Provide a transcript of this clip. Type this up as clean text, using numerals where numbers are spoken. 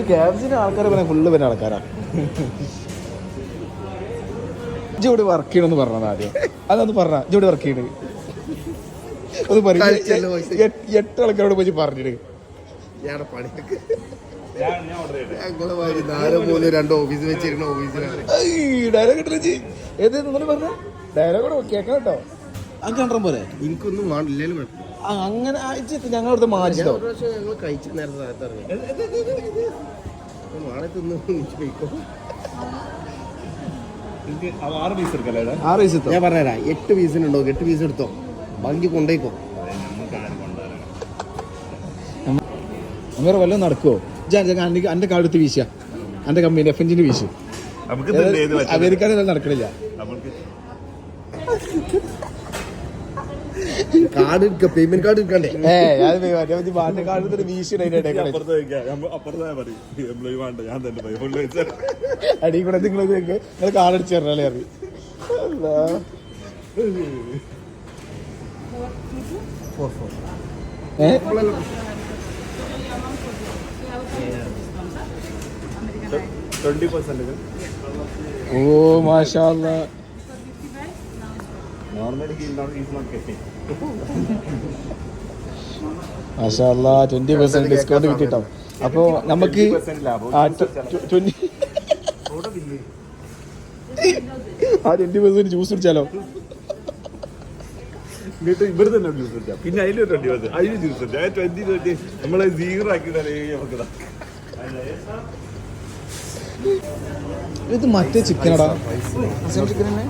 ക്യാബ്സിന്റെ ആൾക്കാരെ പറയാൻ ഫുള്ള് വരുന്ന ആൾക്കാരാ. ഇവിടെ വർക്ക് ചെയ്യണമെന്ന് പറഞ്ഞത് ആദ്യം അതൊന്ന് പറഞ്ഞ ഇവിടെ വർക്ക് ചെയ്യണത് ഒന്ന് പറയും. 8 ആൾക്കാരോട് പോയി പറഞ്ഞിട്ട് ഡയലോഗ് കേൾക്കാം കേട്ടോ. അത് കണ്ടാൻ പോലെ എനിക്കൊന്നും അങ്ങനെ ഞങ്ങളടുത്ത് മാറ്റിട്ടോ. ഞങ്ങൾ കഴിച്ച നേരത്തെ ഞാൻ പറഞ്ഞുതരാം. 8 പീസിനുണ്ടോ? 8 പീസ് എടുത്തോ, ബാക്കി കൊണ്ടേക്കോ. വേറെ വല്ലതും നടക്കുവോ? എന്റെ കാർഡ് വീശ, എന്റെ കമ്പനി FNG വീശു. അമേരിക്കാനെല്ലാം നടക്കണില്ല. കാർഡ് പേയ്മെന്റ് കാർഡ് എടുക്കണ്ടേ? കാർഡ് കാർഡ് വീശി അടി കൂടെ നിങ്ങൾ കാർഡ് അടിച്ചു തരണല്ലേ അറിയ. ഓ മാഷാ അല്ലാഹ്. മാഷാ അല്ലാഹ് 20% ഡിസ്കൗണ്ട് കിട്ടിട്ടോ. അപ്പൊ നമുക്ക് 20% ജ്യൂസ് കുടിച്ചാലോ? ഇവിടെ തന്നെ ജ്യൂസ് കുടിച്ചാൽ പിന്നെ അതിലൊരു 20 അതിന് ജ്യൂസ് ഉണ്ട്. 20 നമ്മളെ 0 ആക്കിയിട്ടല്ലേ നമുക്ക്. ഇത് മറ്റേ ചിക്കനടാ, ചിക്കൻ തന്നെ.